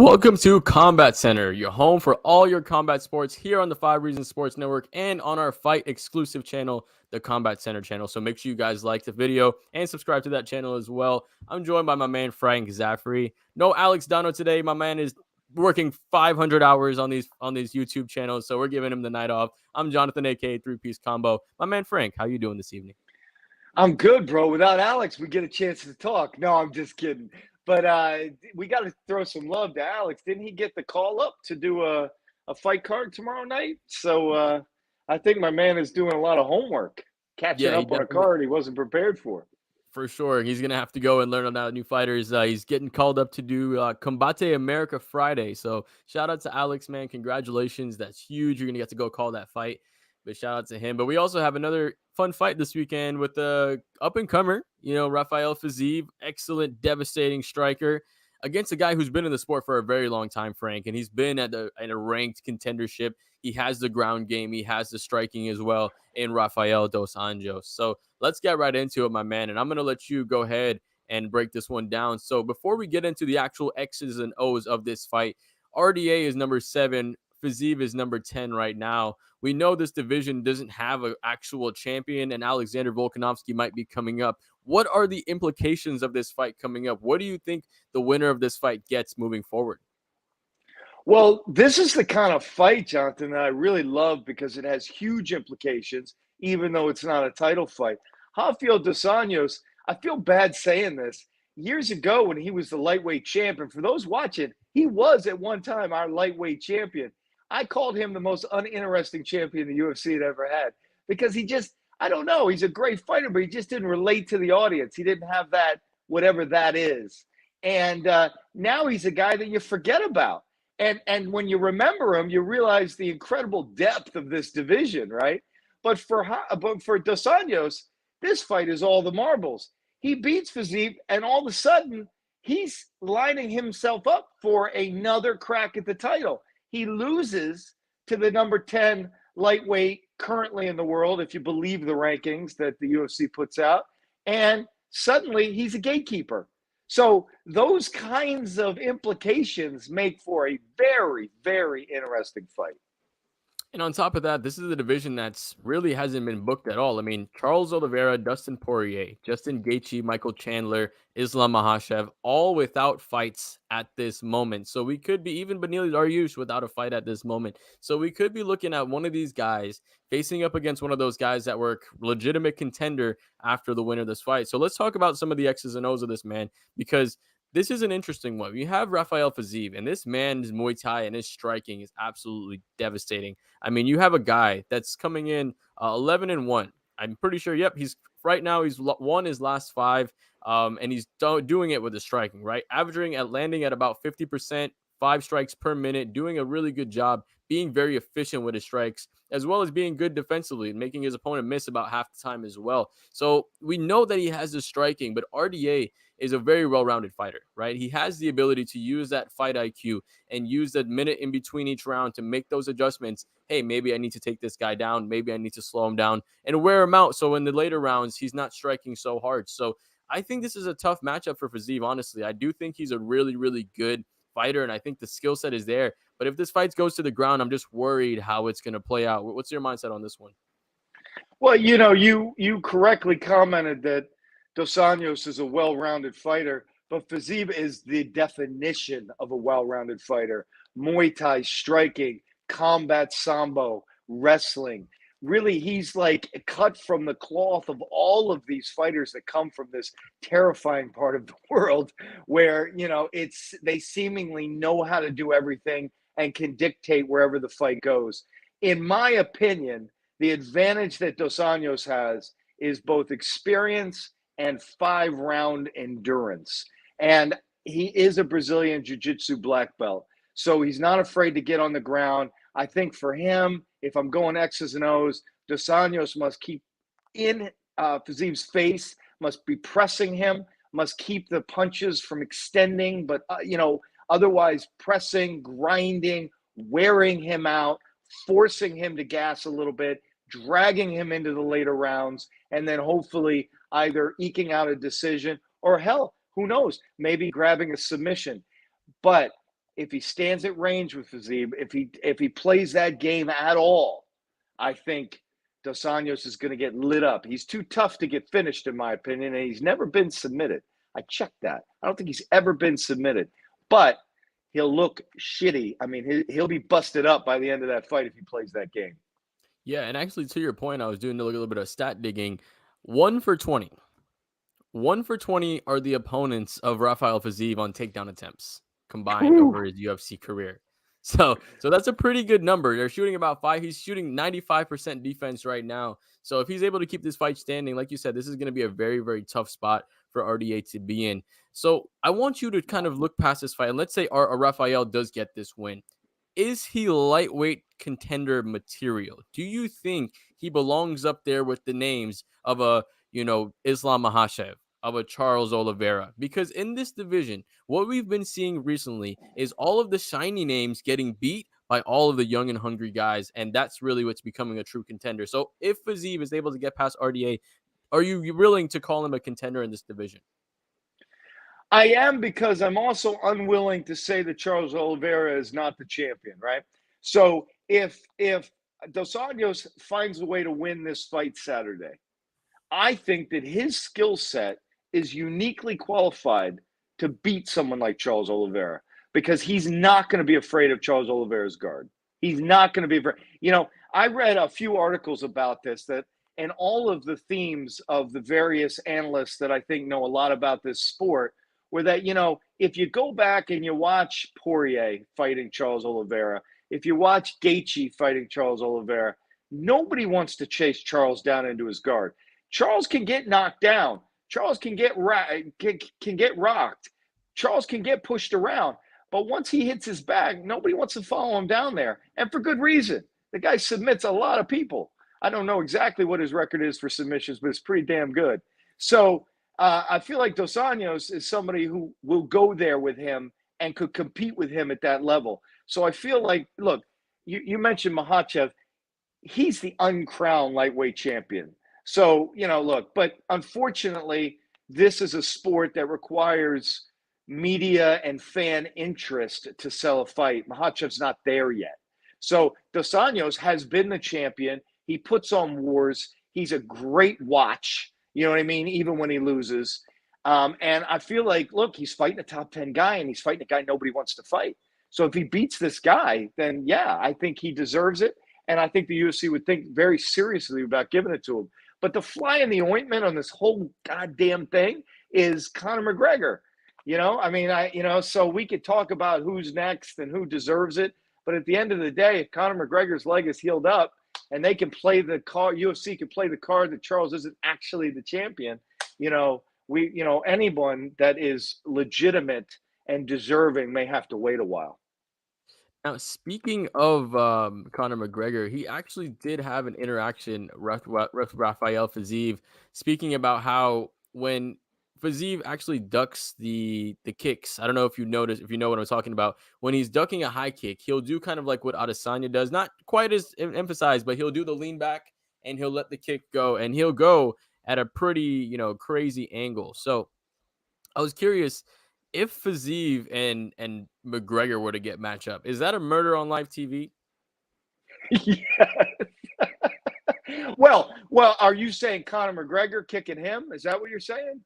Welcome to Combat Center, your home for all your combat sports here on the 5 Reasons Sports Network and on our fight exclusive channel, the Combat Center channel. So make sure you guys like the video and subscribe to that channel as well. I'm joined by my man Frank Zaffrey. No Alex Dono today. My man is working 500 hours on these YouTube channels, so we're giving him the night off. I'm Jonathan, aka 3-Piece Combo. My man Frank, how you doing this evening? I'm good, bro. Without Alex, we get a chance to talk. No, I'm just kidding. But we got to throw some love to Alex. Didn't he get the call up to do a fight card tomorrow night? So I think my man is doing a lot of homework, catching up on a card he wasn't prepared for. For sure. He's going to have to go and learn about new fighters. He's getting called up to do Combate America Friday. So shout out to Alex, man. Congratulations. That's huge. You're going to get to go call that fight. But shout out to him. But we also have another fun fight this weekend with the up-and-comer, Rafael Fiziev, excellent, devastating striker, against a guy who's been in the sport for a very long time, Frank, and he's been at a ranked contendership. He has the ground game. He has the striking as well in Rafael dos Anjos. So let's get right into it, my man, and I'm going to let you go ahead and break this one down. So before we get into the actual X's and O's of this fight, RDA is number 7. Fiziev is number 10 right now. We know this division doesn't have an actual champion, and Alexander Volkanovski might be coming up. What are the implications of this fight coming up? What do you think the winner of this fight gets moving forward? Well, this is the kind of fight, Jonathan, that I really love because it has huge implications, even though it's not a title fight. Rafael dos Anjos, I feel bad saying this. Years ago when he was the lightweight champion, for those watching, he was at one time our lightweight champion. I called him the most uninteresting champion the UFC had ever had because he just, I don't know, he's a great fighter, but he just didn't relate to the audience. He didn't have that, whatever that is. And now he's a guy that you forget about. And when you remember him, you realize the incredible depth of this division, right? But for dos Anjos, this fight is all the marbles. He beats Fiziev, and all of a sudden, he's lining himself up for another crack at the title. He loses to the number 10 lightweight currently in the world, if you believe the rankings that the UFC puts out. And suddenly he's a gatekeeper. So those kinds of implications make for a very, very interesting fight. And on top of that, this is a division that's really hasn't been booked at all. I mean, Charles Oliveira, Dustin Poirier, Justin Gaethje, Michael Chandler, Islam Makhachev, all without fights at this moment. So we could be even Beneil Dariush without a fight at this moment. So we could be looking at one of these guys facing up against one of those guys that were legitimate contender after the win of this fight. So let's talk about some of the X's and O's of this, man, because this is an interesting one. You have Rafael Fiziev, and this man's Muay Thai and his striking is absolutely devastating. I mean, you have a guy that's coming in 11-1. I'm pretty sure. Yep, he's right now. He's won his last 5, and he's doing it with the striking, right? Averaging at landing at about 50%, 5 strikes per minute, doing a really good job, being very efficient with his strikes, as well as being good defensively and making his opponent miss about half the time as well. So we know that he has the striking, but RDA is a very well-rounded fighter, right? He has the ability to use that fight IQ and use that minute in between each round to make those adjustments. Hey, maybe I need to take this guy down. Maybe I need to slow him down and wear him out. So in the later rounds, he's not striking so hard. So I think this is a tough matchup for Fiziev, honestly. I do think he's a really, really good fighter, and I think the skill set is there. But if this fight goes to the ground, I'm just worried how it's going to play out. What's your mindset on this one? Well, you correctly commented that Dos Anjos is a well-rounded fighter, but Fiziev is the definition of a well-rounded fighter. Muay Thai, striking, combat sambo, wrestling. Really, he's like cut from the cloth of all of these fighters that come from this terrifying part of the world where, they seemingly know how to do everything and can dictate wherever the fight goes. In my opinion, the advantage that Dos Anjos has is both experience and 5-round endurance. And he is a Brazilian Jiu-Jitsu black belt. So he's not afraid to get on the ground. I think for him, if I'm going X's and O's, Dos Anjos must keep in Fiziev's face, must be pressing him, must keep the punches from extending, but, otherwise pressing, grinding, wearing him out, forcing him to gas a little bit, dragging him into the later rounds, and then hopefully either eking out a decision or, hell, who knows, maybe grabbing a submission. But if he stands at range with Fiziev, if he plays that game at all, I think Dos Anjos is going to get lit up. He's too tough to get finished, in my opinion, and he's never been submitted. I checked that. I don't think he's ever been submitted, but he'll look shitty. I mean, he'll be busted up by the end of that fight if he plays that game. Yeah, and actually, to your point, I was doing a little bit of stat digging. 1 for 20. 1 for 20 are the opponents of Rafael Fiziev on takedown attempts combined Whew. over his UFC career. So that's a pretty good number. They're shooting about five. He's shooting 95% defense right now. So if he's able to keep this fight standing, like you said, this is going to be a very, very tough spot for RDA to be in. So I want you to kind of look past this fight. And let's say Rafael does get this win. Is he lightweight contender material? Do you think he belongs up there with the names of a, Islam Makhachev, of a Charles Oliveira? Because in this division, what we've been seeing recently is all of the shiny names getting beat by all of the young and hungry guys, and that's really what's becoming a true contender. So if Fiziev is able to get past RDA, are you willing to call him a contender in this division? I am, because I'm also unwilling to say that Charles Oliveira is not the champion, right? So if Dos Anjos finds a way to win this fight Saturday, I think that his skill set is uniquely qualified to beat someone like Charles Oliveira, because he's not going to be afraid of Charles Oliveira's guard. He's not going to be afraid. I read a few articles about this, that and all of the themes of the various analysts that I think know a lot about this sport were that, if you go back and you watch Poirier fighting Charles Oliveira, if you watch Gaethje fighting Charles Oliveira, nobody wants to chase Charles down into his guard. Charles can get knocked down. Charles can get rocked. Charles can get pushed around. But once he hits his bag, nobody wants to follow him down there. And for good reason. The guy submits a lot of people. I don't know exactly what his record is for submissions, but it's pretty damn good. So I feel like Dos Anjos is somebody who will go there with him and could compete with him at that level. So I feel like, look, you mentioned Makhachev. He's the uncrowned lightweight champion. So, look, but unfortunately, this is a sport that requires media and fan interest to sell a fight. Makhachev's not there yet. So Dos Anjos has been the champion. He puts on wars. He's a great watch. You know what I mean? Even when he loses. And I feel like, look, he's fighting a top 10 guy, and he's fighting a guy nobody wants to fight. So if he beats this guy, then yeah, I think he deserves it. And I think the UFC would think very seriously about giving it to him. But the fly in the ointment on this whole goddamn thing is Conor McGregor. So we could talk about who's next and who deserves it. But at the end of the day, if Conor McGregor's leg is healed up and they can play the card, UFC can play the card that Charles isn't actually the champion, anyone that is legitimate and deserving may have to wait a while. Now, speaking of Conor McGregor, he actually did have an interaction with Rafael Fiziev, speaking about how when Fiziev actually ducks the kicks. I don't know if you notice, if you know what I'm talking about. When he's ducking a high kick, he'll do kind of like what Adesanya does, not quite as emphasized, but he'll do the lean back and he'll let the kick go, and he'll go at a pretty crazy angle. So I was curious if Fiziev and McGregor were to get match up. Is that a murder on live TV? Yeah. Well, are you saying Conor McGregor kicking him? Is that what you're saying?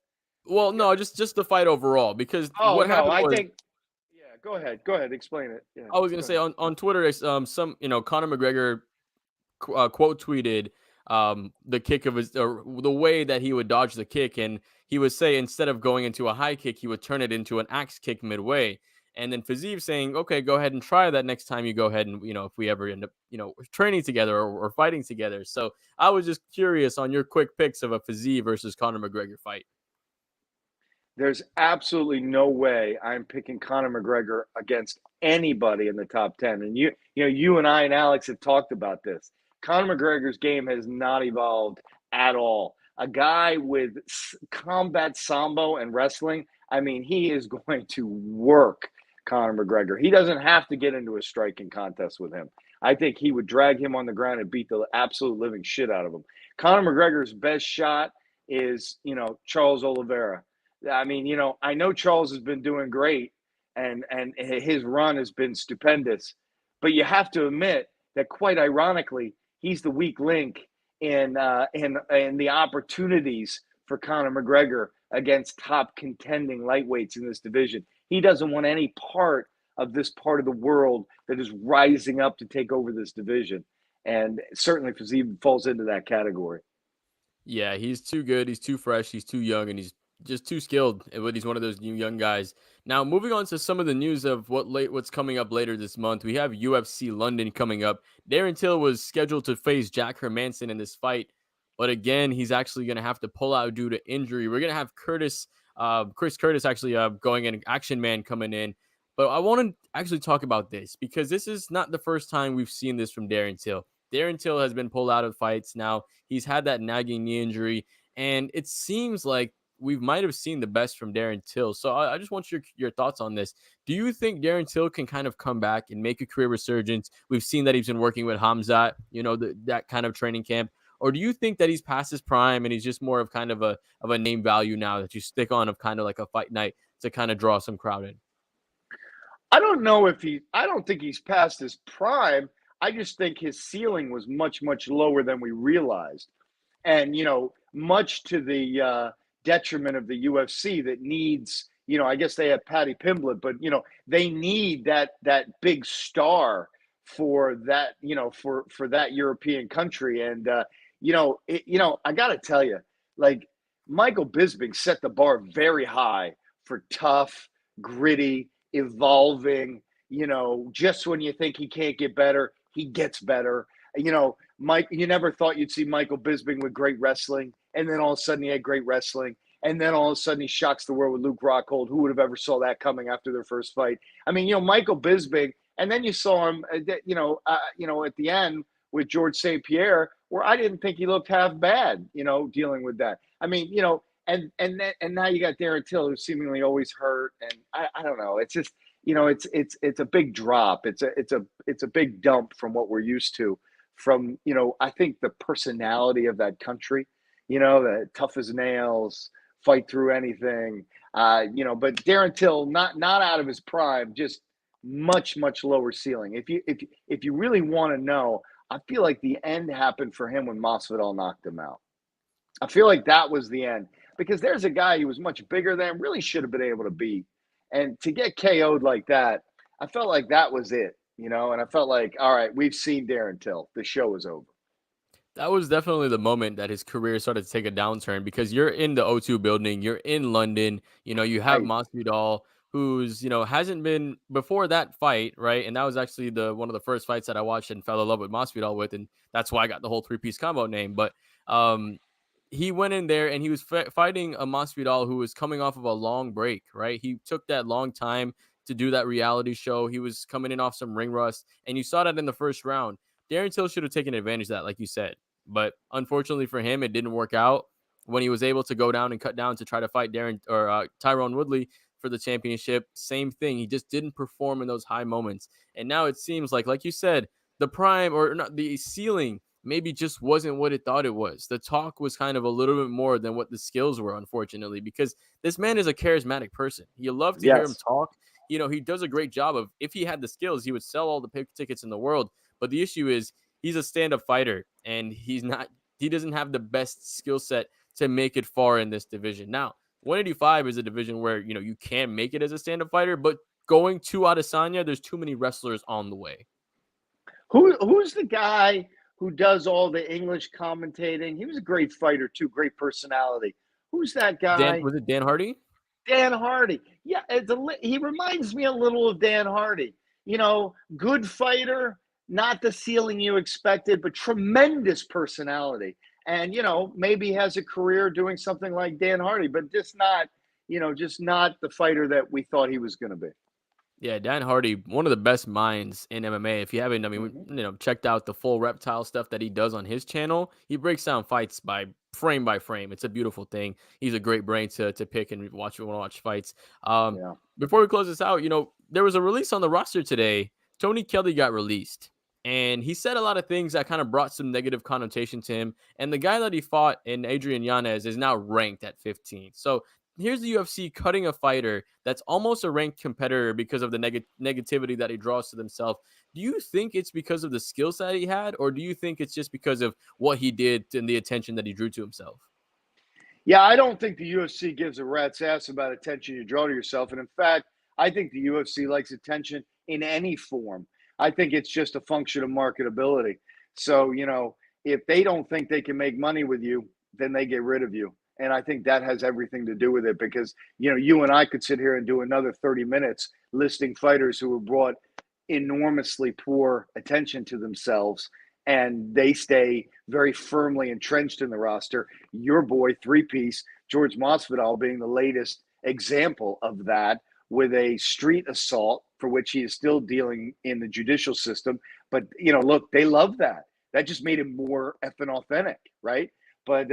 Well, Yeah. no, just the fight overall, because Oh what no, happened I was think. Yeah, go ahead. Go ahead. Explain it. Yeah, I was gonna go say ahead. on Twitter, some Conor McGregor quote tweeted the kick of his the way that he would dodge the kick, and he would say instead of going into a high kick, he would turn it into an axe kick midway. And then Fiziev saying, "Okay, go ahead and try that next time you go ahead, and if we ever end up training together or fighting together." So I was just curious on your quick picks of a Fiziev versus Conor McGregor fight. There's absolutely no way I'm picking Conor McGregor against anybody in the top 10. And you and I and Alex have talked about this. Conor McGregor's game has not evolved at all. A guy with combat sambo and wrestling, I mean, he is going to work Conor McGregor. He doesn't have to get into a striking contest with him. I think he would drag him on the ground and beat the absolute living shit out of him. Conor McGregor's best shot is, Charles Oliveira. I mean, I know Charles has been doing great, and his run has been stupendous. But you have to admit that, quite ironically, he's the weak link in the opportunities for Conor McGregor against top contending lightweights in this division. He doesn't want any part of this part of the world that is rising up to take over this division. And certainly Fiziev falls into that category. Yeah, he's too good. He's too fresh. He's too young, and he's just too skilled. But he's one of those new young guys. Now, moving on to some of the news of what's coming up later this month, we have UFC London coming up. Darren Till was scheduled to face Jack Hermanson in this fight, but again, he's actually going to have to pull out due to injury. We're going to have Chris Curtis actually going in, Action Man coming in. But I want to actually talk about this because this is not the first time we've seen this from Darren Till. Darren Till has been pulled out of fights now. He's had that nagging knee injury, and it seems like we might have seen the best from Darren Till. So I just want your thoughts on this. Do you think Darren Till can kind of come back and make a career resurgence? We've seen that he's been working with Hamzat, that kind of training camp. Or do you think that he's past his prime and he's just more of kind of a name value now that you stick on of kind of like a fight night to kind of draw some crowd in? I don't think he's past his prime. I just think his ceiling was much, much lower than we realized. And, much to the detriment of the UFC that needs, I guess they have Patty Pimblett, but, they need that big star for that, for that European country. And, I got to tell you, like, Michael Bisping set the bar very high for tough, gritty, evolving, just when you think he can't get better, he gets better. Mike, you never thought you'd see Michael Bisping with great wrestling, and then all of a sudden he had great wrestling, and then all of a sudden he shocks the world with Luke Rockhold. Who would have ever saw that coming after their first fight? I mean, Michael Bisping, and then you saw him, at the end with George St. Pierre, where I didn't think he looked half bad, dealing with that. I mean, and now you got Darren Till, who's seemingly always hurt, and I don't know. It's just it's a big drop. It's a big dump from what we're used to. From I think the personality of that country, the tough as nails, fight through anything. But Darren Till, not out of his prime, just much lower ceiling. If you really want to know, I feel like the end happened for him when Masvidal knocked him out. I feel like that was the end because there's a guy who was much bigger than really should have been able to beat. And to get KO'd like that, I felt like that was it, and I felt like, all right, we've seen Darren Till. The show is over. That was definitely the moment that his career started to take a downturn because you're in the O2 building, you're in London, you have Right. Masvidal, who's, hasn't been before that fight, right? And that was actually the one of the first fights that I watched and fell in love with Masvidal with, and that's why I got the whole three-piece combo name. But um he went in there and he was fighting a Masvidal who was coming off of a long break, right? He took that long time to do that reality show. He was coming in off some ring rust, and you saw that in the first round. Darren Till should have taken advantage of that, like you said. But unfortunately for him, it didn't work out. When he was able to go down and cut down to try to fight Tyrone Woodley for the championship, same thing. He just didn't perform in those high moments. And now it seems like you said, the prime or not the ceiling maybe just wasn't what it thought it was. The talk was kind of a little bit more than what the skills were, unfortunately, because this man is a charismatic person. You love to hear him Yes. talk. He does a great job of, if he had the skills, he would sell all the pick tickets in the world. But the issue is he's a stand-up fighter and he doesn't have the best skill set to make it far in this division. Now, 185 is a division where, you can make it as a stand-up fighter, but going to Adesanya, there's too many wrestlers on the way. Who's the guy who does all the English commentating? He was a great fighter too, great personality. Who's that guy? Was it Dan Hardy? Dan Hardy. Yeah, he reminds me a little of Dan Hardy. Good fighter, not the ceiling you expected, but tremendous personality. And maybe has a career doing something like Dan Hardy, but just not the fighter that we thought he was going to be. Yeah, Dan Hardy, one of the best minds in MMA. If you haven't, Mm-hmm. checked out the full reptile stuff that he does on his channel, he breaks down fights by frame. It's a beautiful thing. He's a great brain to pick and watch fights. Yeah. Before we close this out, there was a release on the roster today. Tony Kelly got released, and he said a lot of things that kind of brought some negative connotation to him. And the guy that he fought in Adrian Yanez is now ranked at 15. So here's the UFC cutting a fighter that's almost a ranked competitor because of the negativity that he draws to themselves. Do you think it's because of the skill set he had, or do you think it's just because of what he did and the attention that he drew to himself? Yeah, I don't think the UFC gives a rat's ass about attention you draw to yourself. And in fact, I think the UFC likes attention in any form. I think it's just a function of marketability. So, if they don't think they can make money with you, then they get rid of you. And I think that has everything to do with it because, you and I could sit here and do another 30 minutes listing fighters who have brought enormously poor attention to themselves and they stay very firmly entrenched in the roster. Your boy, three piece, George Masvidal, being the latest example of that with a street assault for which he is still dealing in the judicial system. But, look, they love that. That just made him more effing authentic, right? But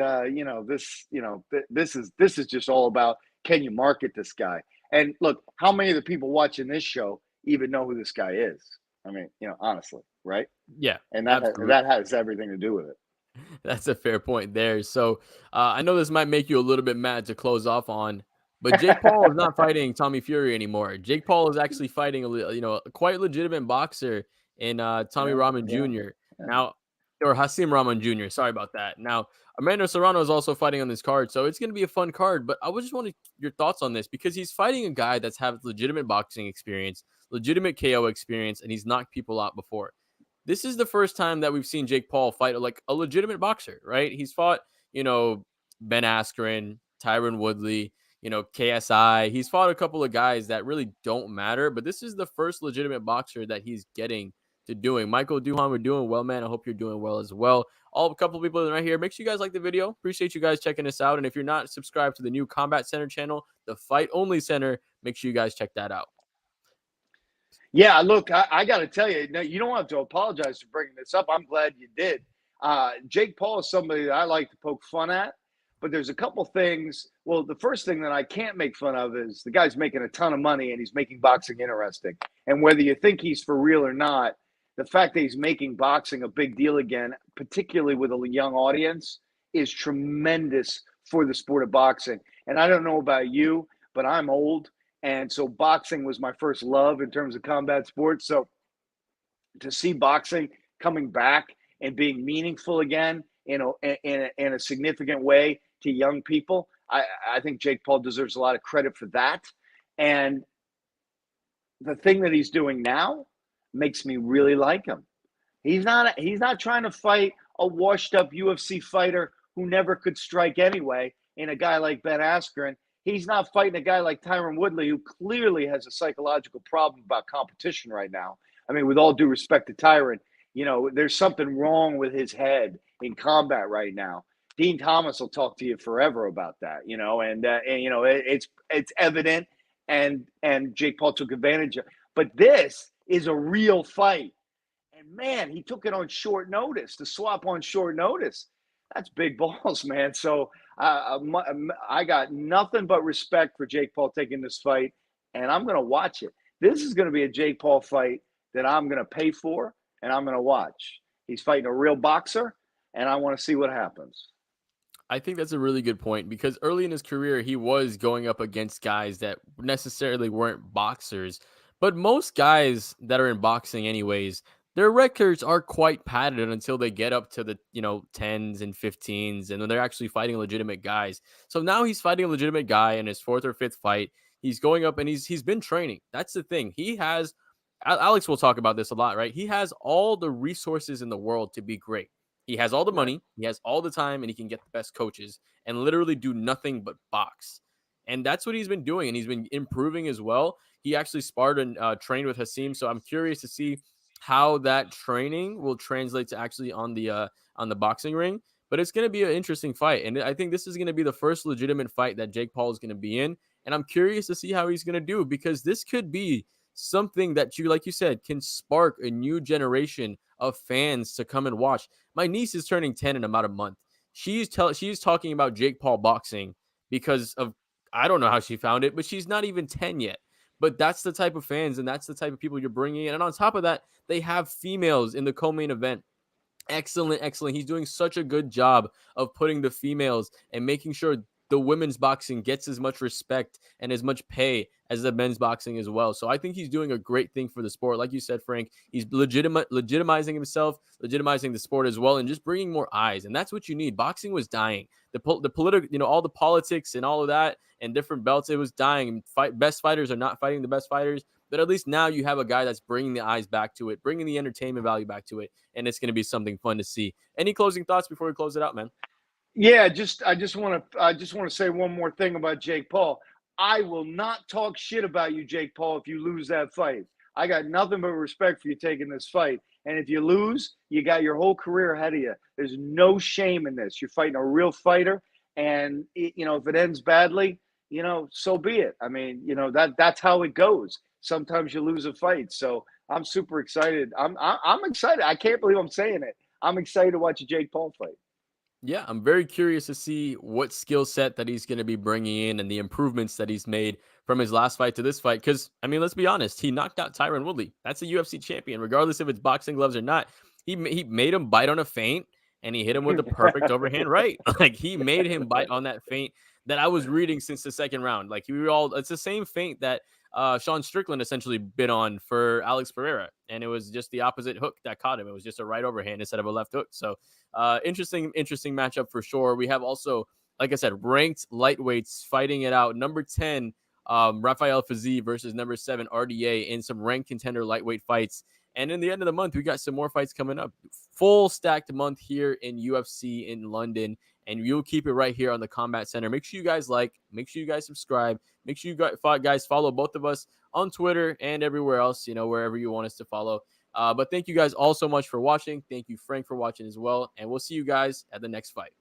this is just all about, can you market this guy? And look, how many of the people watching this show even know who this guy is? I mean, honestly, right? Yeah, And absolutely. that has everything to do with it. That's a fair point there. So I know this might make you a little bit mad to close off on, but Jake Paul is not fighting Tommy Fury anymore. Jake Paul is actually fighting a quite legitimate boxer in Tommy Yeah, Rahman yeah, Jr. yeah. Now, or Hasim Rahman Jr. Sorry about that. Now, Amanda Serrano is also fighting on this card, so it's going to be a fun card. But I was just wanted your thoughts on this because he's fighting a guy that's had legitimate boxing experience, legitimate KO experience, and he's knocked people out before. This is the first time that we've seen Jake Paul fight like a legitimate boxer, right? He's fought, Ben Askren, Tyron Woodley, KSI. He's fought a couple of guys that really don't matter, but this is the first legitimate boxer that he's getting to doing. Michael Duhan, we're doing well, man. I hope you're doing well as well. All a couple of people right here. Make sure you guys like the video. Appreciate you guys checking us out. And if you're not subscribed to the new Combat Center channel, the Fight Only Center, make sure you guys check that out. Yeah, look, I got to tell you, no, you don't have to apologize for bringing this up. I'm glad you did. Jake Paul is somebody that I like to poke fun at, but there's a couple things. Well, the first thing that I can't make fun of is the guy's making a ton of money and he's making boxing interesting. And whether you think he's for real or not, the fact that he's making boxing a big deal again, particularly with a young audience, is tremendous for the sport of boxing. And I don't know about you, but I'm old. And so boxing was my first love in terms of combat sports. So to see boxing coming back and being meaningful again in a significant way to young people, I think Jake Paul deserves a lot of credit for that. And the thing that he's doing now makes me really like him. He's not trying to fight a washed up UFC fighter who never could strike anyway in a guy like Ben Askren. He's not fighting a guy like Tyron Woodley, who clearly has a psychological problem about competition right now. I mean, with all due respect to Tyron, there's something wrong with his head in combat right now. Dean Thomas will talk to you forever about that, it's evident, and Jake Paul took advantage of. But this is a real fight, and man, he took it on short notice. The swap on short notice, that's big balls, man. So I got nothing but respect for Jake Paul taking this fight, and I'm going to watch it. This is going to be a Jake Paul fight that I'm going to pay for, and I'm going to watch. He's fighting a real boxer, and I want to see what happens. I think that's a really good point because early in his career, he was going up against guys that necessarily weren't boxers. But most guys that are in boxing, anyways, their records are quite padded until they get up to the, 10s and 15s, and then they're actually fighting legitimate guys. So now he's fighting a legitimate guy in his fourth or fifth fight. He's going up and he's been training. That's the thing. He has, Alex will talk about this a lot, right? He has all the resources in the world to be great. He has all the Right. money, he has all the time, and he can get the best coaches and literally do nothing but box. And that's what he's been doing, and he's been improving as well. He actually sparred and trained with Hasim, so I'm curious to see how that training will translate to actually on the boxing ring. But it's going to be an interesting fight, and I think this is going to be the first legitimate fight that Jake Paul is going to be in. And I'm curious to see how he's going to do because this could be something that you, like you said, can spark a new generation of fans to come and watch. My niece is turning 10 in about a month. She's talking about Jake Paul boxing because of, I don't know how she found it, but she's not even 10 yet. But that's the type of fans and that's the type of people you're bringing in. And on top of that, they have females in the co-main event. Excellent, excellent. He's doing such a good job of putting the females and making sure the women's boxing gets as much respect and as much pay as the men's boxing as well. So I think he's doing a great thing for the sport. Like you said, Frank, he's legitimizing himself, legitimizing the sport as well, and just bringing more eyes. And that's what you need. Boxing was dying. The political, all the politics and all of that and different belts, it was dying. Best fighters are not fighting the best fighters. But at least now you have a guy that's bringing the eyes back to it, bringing the entertainment value back to it, and it's going to be something fun to see. Any closing thoughts before we close it out, man? Yeah, I just want to say one more thing about Jake Paul. I will not talk shit about you, Jake Paul, if you lose that fight. I got nothing but respect for you taking this fight. And if you lose, you got your whole career ahead of you. There's no shame in this. You're fighting a real fighter, and if it ends badly, so be it. I mean, that's how it goes. Sometimes you lose a fight. So I'm super excited. I'm excited. I can't believe I'm saying it. I'm excited to watch a Jake Paul fight. Yeah, I'm very curious to see what skill set that he's going to be bringing in and the improvements that he's made from his last fight to this fight. Because, I mean, let's be honest, he knocked out Tyron Woodley. That's a UFC champion, regardless if it's boxing gloves or not. He made him bite on a feint and he hit him with the perfect overhand right. Like, he made him bite on that feint that I was reading since the second round. Like, it's the same feint that Sean Strickland essentially bit on for Alex Pereira. And it was just the opposite hook that caught him. It was just a right overhand instead of a left hook. So, interesting matchup for sure. We have also, like I said, ranked lightweights fighting it out. Number 10, Rafael Fiziev versus number 7, RDA in some ranked contender lightweight fights. And in the end of the month, we got some more fights coming up. Full stacked month here in UFC in London. And we'll keep it right here on the Combat Center. Make sure you guys make sure you guys subscribe. Make sure you guys follow both of us on Twitter and everywhere else, wherever you want us to follow. But thank you guys all so much for watching. Thank you, Frank, for watching as well. And we'll see you guys at the next fight.